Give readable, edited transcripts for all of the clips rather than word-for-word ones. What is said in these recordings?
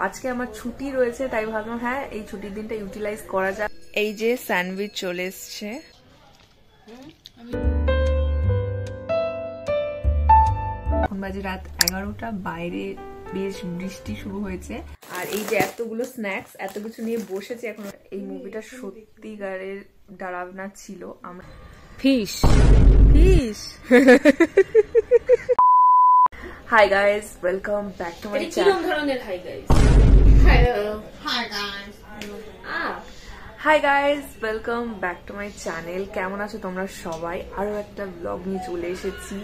আজকে আমার ছুটি রয়েছে, তাই ভাবলাম হ্যাঁ এই ছুটির দিনটা ইউটিলাইজ করা যায়। এই যে স্যান্ডউইচ চলে এসছে। এখন বাজে রাত 11টা, বাইরে বেশ বৃষ্টি শুরু হয়েছে। আর এই যে এতগুলো স্ন্যাক্স, এত কিছু নিয়ে বসেছে এখন। এই মুভিটা সত্যিকারের ডরাবনা ছিল। আমরা fish Hi guys, welcome back to my channel. Hi guys, welcome back to my channel. কেমন আছো তোমরা সবাই? আরো একটা ব্লগ নিয়ে চলে এসেছি।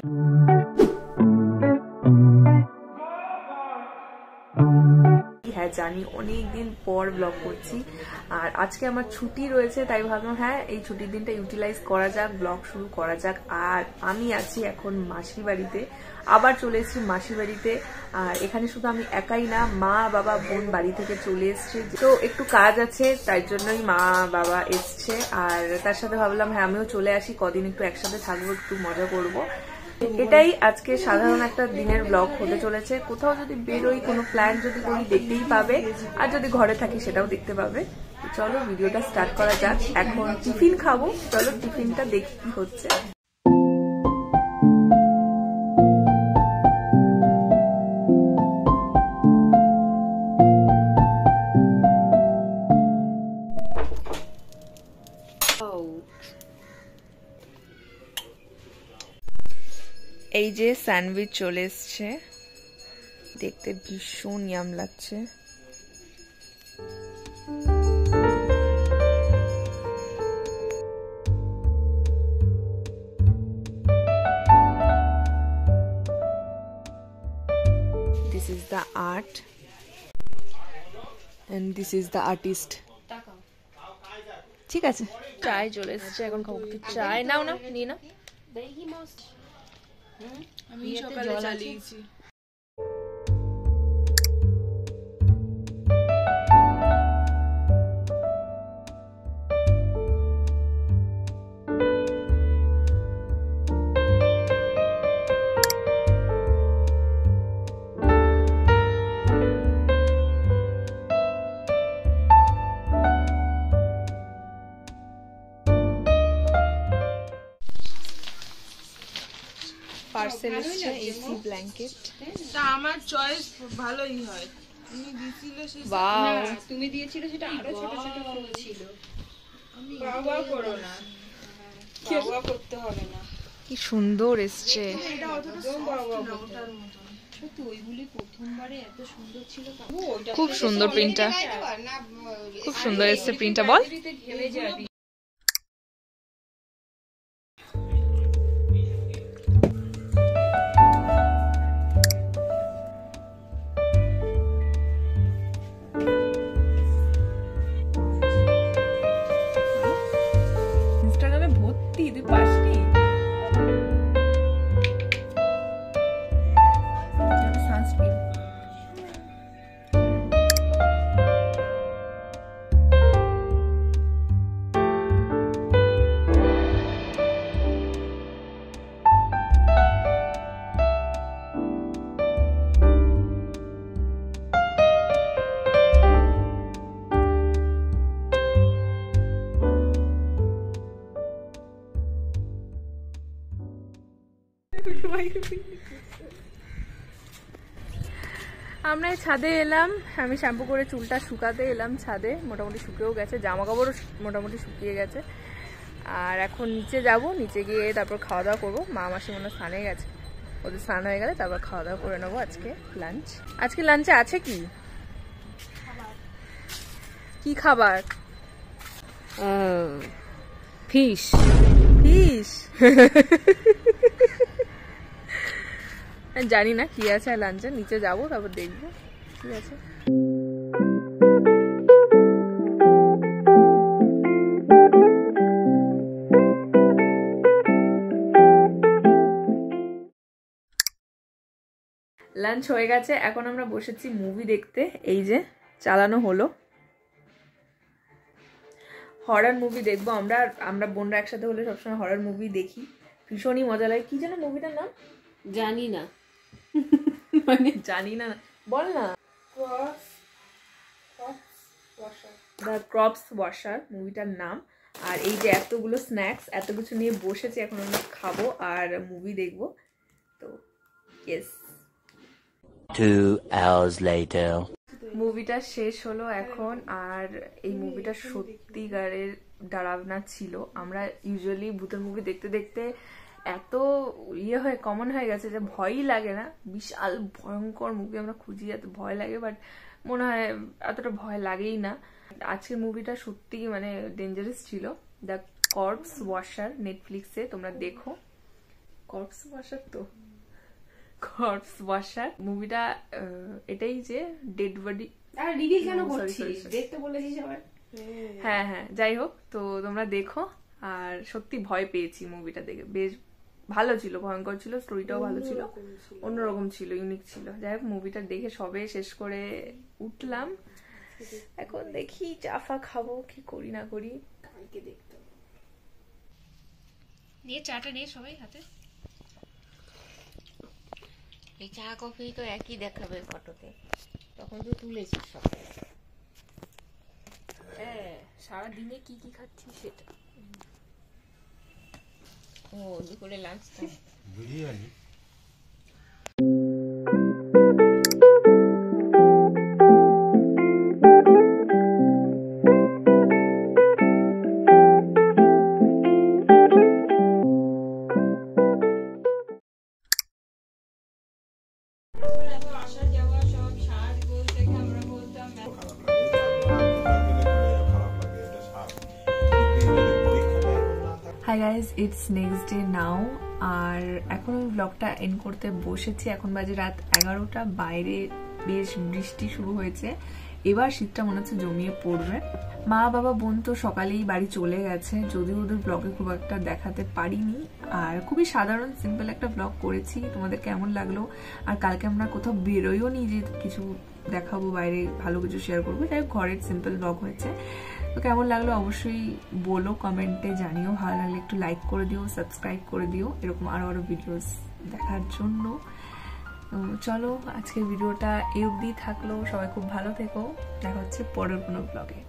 হ্যাঁ জানি অনেকদিন পর ব্লগ করছি, আর আজকে আমার ছুটি রয়েছে, তাই ভাবলাম হ্যাঁ এই ছুটির দিনটা ইউটিলাইজ করা যাক, ব্লগ শুরু করা যাক। আর আমি আছি এখন মাসির বাড়িতে, আবার চলে এসেছি মাসির বাড়িতে। আর এখানে শুধু আমি একাই না, মা বাবা বোন বাড়ি থেকে চলে এসছে, তো একটু কাজ আছে তাই জন্যই মা বাবা এসছে। আর তার সাথে ভাবলাম হ্যাঁ আমিও চলে আসি, কদিন একটু একসাথে থাকবো, একটু মজা করবো। এটাই আজকে সাধারণ একটা দিনের ব্লগ হতে চলেছে। কোথাও যদি বেরোই, কোনো প্ল্যান যদি করি, দেখতেই পাবে, আর যদি ঘরে থাকি সেটাও দেখতে পাবে। চলো ভিডিওটা স্টার্ট করা যাক। এখন টিফিন খাবো, চলো টিফিনটা দেখি কি হচ্ছে। এই যে স্যান্ডউইচ চলে এসছে, দেখতে ভীষণ ইয়াম লাগছে। This is the art and this is the artist. ঠিক আছে, চায় চলে এসছে, এখন খাবো চায়। নাও নাও নিয়ে নাও। আমি সকালে চালিয়েছি। পার্সেল এসেছে, এসি ব্ল্যাঙ্কেট। তা আমার চয়েস ভালোই হয়। তুমি দিছিলে সেটা, ওয়াও তুমি দিয়েছিলে সেটা আরো ছোট ছোট ফুল ছিল। বাবা করো না, বাবা করতে হবে না। কি সুন্দর এসছে। এটা অতটা বাবা ওটার মতো সত্যি ওইগুলি প্রথমবারে এত সুন্দর ছিল। খুব সুন্দর প্রিন্টটা, খুব সুন্দর এসছে প্রিন্টটা। বল ঘেমে যাবি। ইনস্টাগ্রামে ভর্তি, তুই পাসনি? সানস্ক্রিন আমরা ছাদে এলাম। আমি শ্যাম্পু করে চুলটা শুকাতে এলাম ছাদে, মোটামুটি শুকিয়েও গেছে, জামা কাপড়ও মোটামুটি শুকিয়ে গেছে। আর এখন নিচে যাব, নিচে গিয়ে তারপর খাওয়া দাওয়া করবো। মা মাসি মনে স্নানে গেছে, ওদের স্নান হয়ে গেলে তারপর খাওয়া দাওয়া করে নেবো। আজকে লাঞ্চ, আজকে লাঞ্চে আছে কি কি খাবার? ফিশ ফিশ জানি না কি আছে লাঞ্চে, নিচে যাবো তারপর দেখবো কি আছে। লাঞ্চ হয়ে গেছে, এখন আমরা বসেছি মুভি দেখতে। এই যে চালানো হলো, হরর মুভি দেখবো আমরা। আমরা বোনরা একসাথে হলে সবসময় হরর মুভি দেখি, ভীষণই মজা লাগে। কি যেন মুভিটার নাম? জানি না, মানে জানি না, বল না। দ্য ক্রপস ওয়াশার মুভিটার নাম। আর এই যে এতগুলো স্ন্যাক্স এত কিছু নিয়ে বসেছি, এখন আমরা খাবো আর মুভি দেখবো। তো ইয়েস, 2 hours later. মুভিটা শেষ হলো এখন। আর এই মুভিটা সত্যিকারের ডরাবনা ছিল। আমরা ইউজুয়ালি ভূতের মুভি দেখতে দেখতে এত হয়ে কমন হয়ে গেছে যে ভয়ই লাগে না। বিশাল ভয়ঙ্কর মুভি আমরা খুঁজি, এত ভয় লাগে, বাট মনে হয় এতটা ভয় লাগেই না। আজকের মুভিটা সত্যি মানে ডেঞ্জারাস ছিল। দ্য কর্পস ওয়াশার, নেটফ্লিক্সে তোমরা দেখো। কর্পস ওয়াশার তো কর্পস ওয়াশার মুভিটা এটাই যে ডেড বডি। রিভিল কেন করছিস? দেখতে বলেছিস আবার। হ্যাঁ হ্যাঁ, যাই হোক, তো তোমরা দেখো। আর সত্যি ভয় পেয়েছি মুভিটা দেখে, বেশ ভালো ছিল, ভয়ঙ্কর ছিল, স্টোরিটাও ভালো ছিল, অন্যরকম ছিল, ইউনিক ছিল। যাই হোক, মুভিটা দেখে সবে শেষ করে উঠলাম। এখন দেখি চাফা খাবো, কি করি না করি কালকে দেখতে। নিয়ে চাটা নিয়ে সবাই হাতে। এই চা কফি তো একই দেখাবে ফটোতে, তখন তো তুলেছিস সব। হ্যাঁ, সারাদিনে কি কি খাচ্ছি সেটা। ও দুপুরে lunch biryani. Hi guys, it's next day now. আর এখন আমি ব্লগটা এন্ড করতে বসেছি। এখন বাজে রাত 11টা। বাইরে বেশ বৃষ্টি শুরু হয়েছে। এবার শীতটা মনে হচ্ছে জমিয়ে পড়বে। মা বাবা বোন তো সকালেই বাড়ি চলে গেছে, যদিও ওদের ব্লগে খুব একটা দেখাতে পারিনি। আর খুবই সাধারণ সিম্পল একটা ব্লগ করেছি। তোমাদের কেমন লাগলো? আর কালকে আমরা কোথাও বেরোইও নি যে কিছু দেখাবো, বাইরে ভালো কিছু শেয়ার করবো। যাই হোক, ঘরের সিম্পল ব্লগ হয়েছে। তো কেমন লাগলো অবশ্যই বলো, কমেন্টে জানিও। ভালো লাগলে একটু লাইক করে দিও, সাবস্ক্রাইব করে দিও এরকম আরো আরো ভিডিওস দেখার জন্য। তো চলো, আজকের ভিডিওটা এই অবধি থাকলো। সবাই খুব ভালো থেকো। দেখা হচ্ছে পরের কোনো ব্লগে।